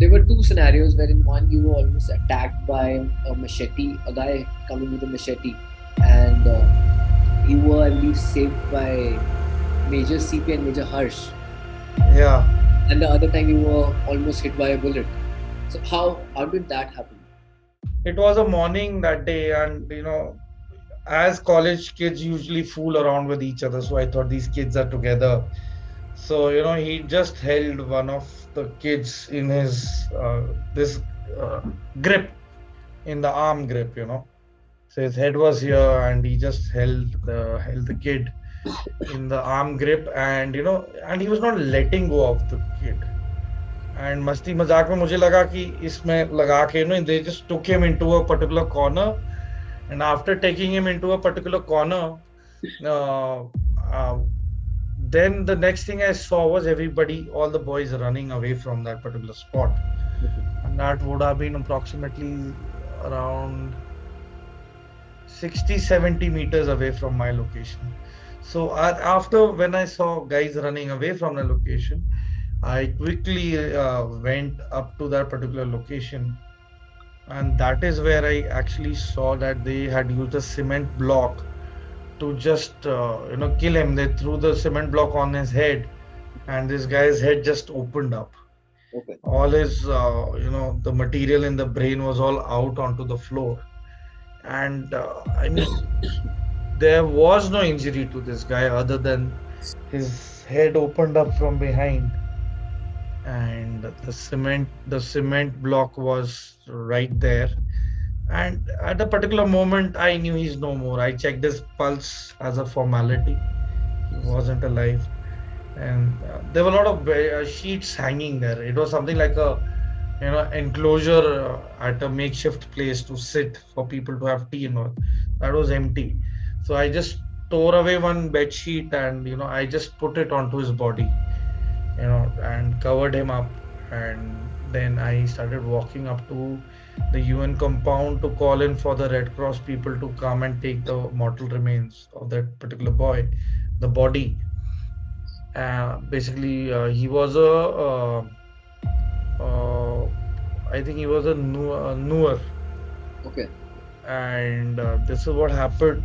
there were two scenarios wherein one you were almost attacked by a machete, a guy coming with a machete, and you were, I believe, saved by Major CP and Major Harsh. Yeah, And the other time you were almost hit by a bullet. So how did that happen? it was a morning that day, and as college kids usually fool around with each other, so I thought these kids are together. So he just held one of the kids in his this uh, grip, in the arm grip. So his head was here, and he just held the kid in the arm grip, and he was not letting go of the kid. And मस्ती मजाक में मुझे लगा कि इसमें लगा के they just took him into a particular corner, and after taking him into a particular corner, uh, uh, then the next thing I saw was everybody, all the boys running away from that particular spot, and that would have been approximately around 60, 70 meters away from my location. So after, when I saw guys running away from the location, I quickly went up to that particular location, and that is where I actually saw that they had used a cement block to just kill him. They threw the cement block on his head, and this guy's head just opened up. Okay. All his the material in the brain was all out onto the floor, and I mean, there was no injury to this guy other than his head opened up from behind, and the cement block was right there. And at a particular moment, I knew he's no more. I checked his pulse as a formality. He wasn't alive. And there were a lot of sheets hanging there. It was something like a enclosure at a makeshift place to sit for people to have tea and all. That was empty. So I just tore away one bed sheet, and I just put it onto his body, and covered him up. And then I started walking up to the UN compound to call in for the Red Cross people to come and take the mortal remains of that particular boy, the body. Basically, he was uh, I think he was a newer, Okay. and this is what happened.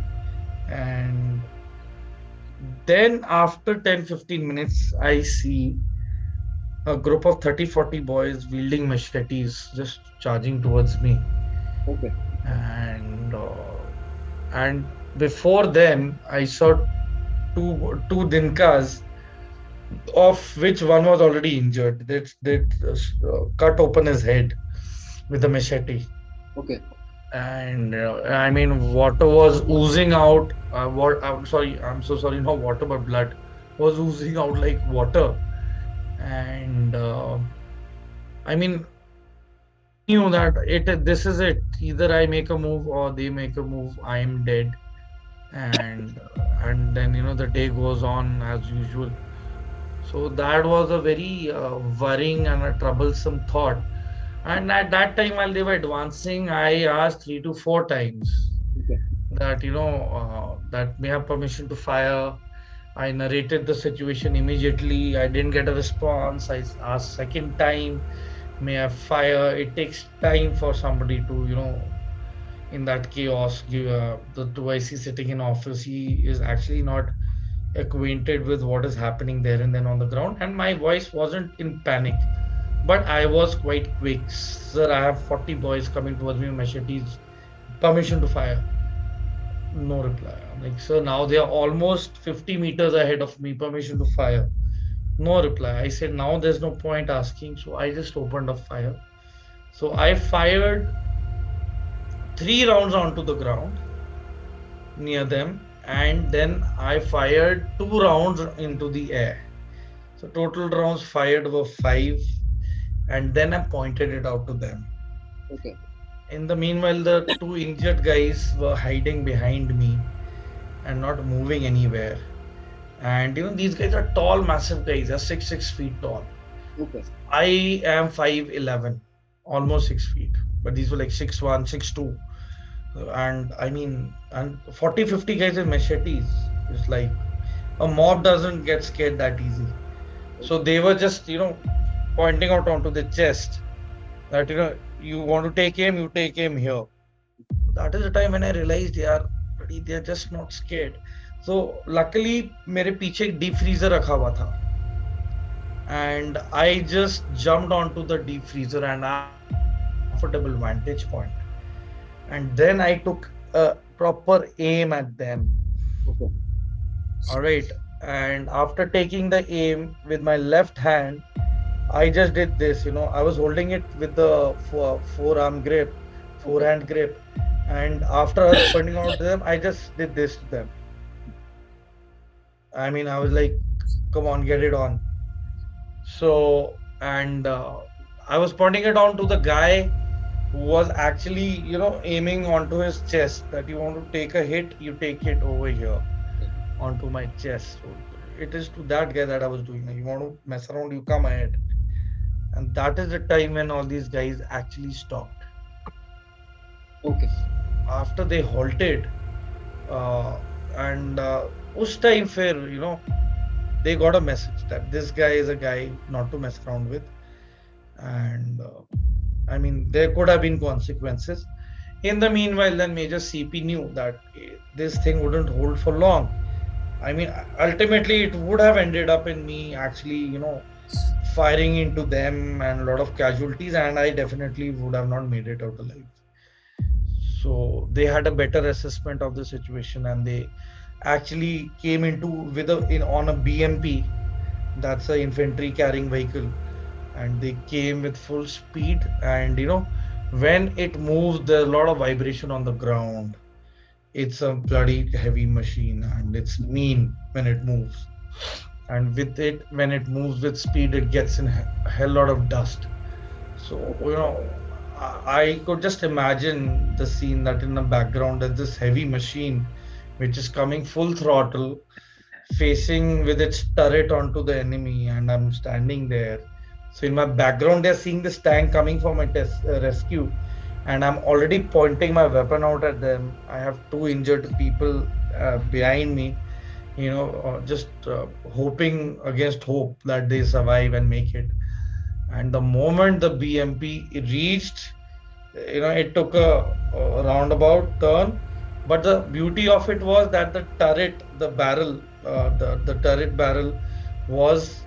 And then after 10, 15 minutes, I see a group of 30, 40 boys wielding machetes just charging towards me. Okay. And before them, I saw two dinkas, of which one was already injured. They cut open his head with a machete, Okay. and I mean, water was oozing out. What I'm sorry, I'm so sorry, not water, but blood was oozing out like water. And I mean, I knew that this is it. Either I make a move or they make a move. I am dead. And then the day goes on as usual. So that was a very worrying and a troublesome thought. And at that time, while they were advancing, I asked 3 to 4 times Okay. that that may have permission to fire. I narrated the situation immediately. I didn't get a response. I asked second time, may I fire? It takes time for somebody to in that chaos. The 2IC sitting in office, he is actually not acquainted with what is happening there and then on the ground. And my voice wasn't in panic, but I was quite quick. Sir, I have 40 boys coming towards me with machetes. Permission to fire. No reply. I'm like, sir, now they are almost 50 meters ahead of me. Permission to fire. No reply. I said, now there's no point asking. So I just opened a fire. So I fired 3 rounds onto the ground near them, and then I fired 2 rounds into the air. So total rounds fired were five, and then I pointed it out to them. Okay. In the meanwhile, the two injured guys were hiding behind me and not moving anywhere. And these guys are tall, massive guys. They're 6 feet tall. Okay. I am 5'11", almost 6 feet. But these were like 6'1", 6'2". And I mean, and 40, 50 guys with machetes. It's like a mob doesn't get scared that easy. So Okay. they were just, pointing out onto the chest. that you want to take aim, you take aim here. That is the time when I realized, yeah, buddy, they are just not scared. So luckily मेरे पीछे एक deep freezer रखा हुआ था, and I just jumped onto the deep freezer and I had a comfortable vantage point. And then I took a proper aim at them. Okay. All right. And after taking the aim with my left hand, I just did this. I was holding it with the forearm grip, Okay. forehand grip. And after I was pointing out to them, I just did this to them. I mean, I was like, come on, get it on. So, and I was pointing it on to the guy who was actually, aiming onto his chest, that you want to take a hit, you take it over here onto my chest. So it is to that guy that I was doing. You want to mess around, you come ahead. And that is the time when all these guys actually stopped. Okay. After they halted, uh, and उस time फिर, they got a message that this guy is a guy not to mess around with. And I mean, there could have been consequences. In the meanwhile, then Major CP knew that this thing wouldn't hold for long. I mean, ultimately, it would have ended up in me actually, firing into them and a lot of casualties, and I definitely would have not made it out alive. So they had a better assessment of the situation, and they actually came into with a in on a BMP, that's a infantry carrying vehicle, and they came with full speed. And when it moves, there's a lot of vibration on the ground. It's a bloody heavy machine, and it's mean when it moves. And with it, when it moves with speed, it gets in a hell lot of dust. So, I could just imagine the scene that in the background there's this heavy machine which is coming full throttle, facing with its turret onto the enemy, and I'm standing there. So in my background, they're seeing this tank coming for my rescue, and I'm already pointing my weapon out at them. I have two injured people behind me, just hoping against hope that they survive and make it. And the moment the BMP reached, it took a roundabout turn. But the beauty of it was that the turret, the barrel, the turret barrel was,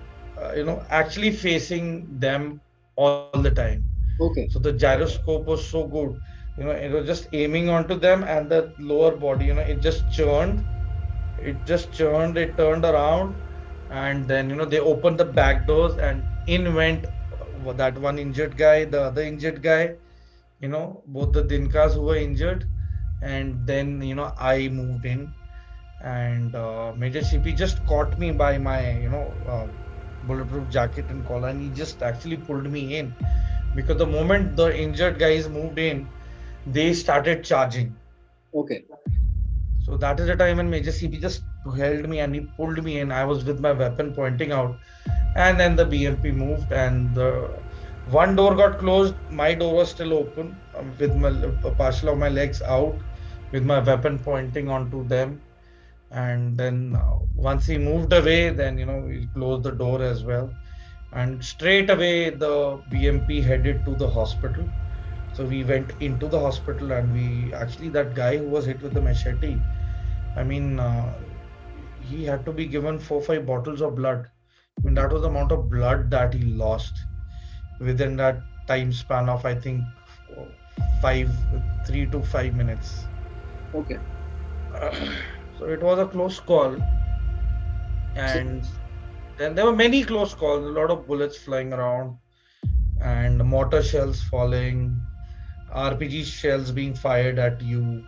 actually facing them all the time. So Okay. the gyroscope was so good. It was just aiming onto them, and the lower body, it just churned, it turned around, and then they opened the back doors, and in went that one injured guy, the other injured guy, both the Dinkas who were injured. And then I moved in, and Major CP just caught me by my bulletproof jacket and collar, and he just actually pulled me in, because the moment the injured guys moved in, they started charging. Okay. So that is the time when Major CP just held me and he pulled me in. I was with my weapon pointing out, and then the BMP moved, and the one door got closed. My door was still open, with my partial of my legs out, with my weapon pointing onto them. And then once he moved away, then we closed the door as well. And straight away, the BMP headed to the hospital. So we went into the hospital, and we actually, that guy who was hit with the machete, I mean, he had to be given 4 5 bottles of blood. I mean, that was the amount of blood that he lost within that time span of, I think, five, 3 to 5 minutes. Okay. So it was a close call. So, And then there were many close calls, a lot of bullets flying around, and mortar shells falling, RPG shells being fired at you.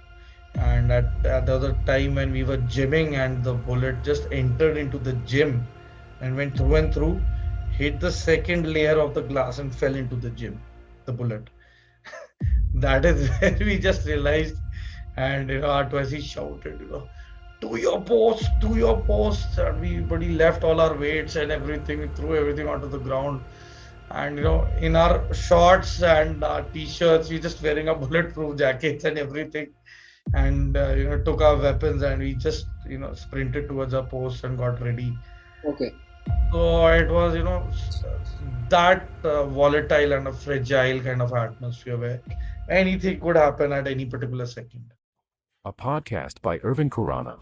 And at the other time when we were gymming, and the bullet just entered into the gym and went through and through, hit the second layer of the glass and fell into the gym, the bullet. That is where we just realized. And Artwasi shouted, to your post, to your posts. And we everybody left all our weights and everything, we threw everything onto the ground. And in our shorts and t-shirts, we just wearing a bulletproof jackets and everything, and took our weapons, and we just sprinted towards our post and got ready. okay. So it was, that volatile and a fragile kind of atmosphere where anything could happen at any particular second. A podcast by Irvin Khurana.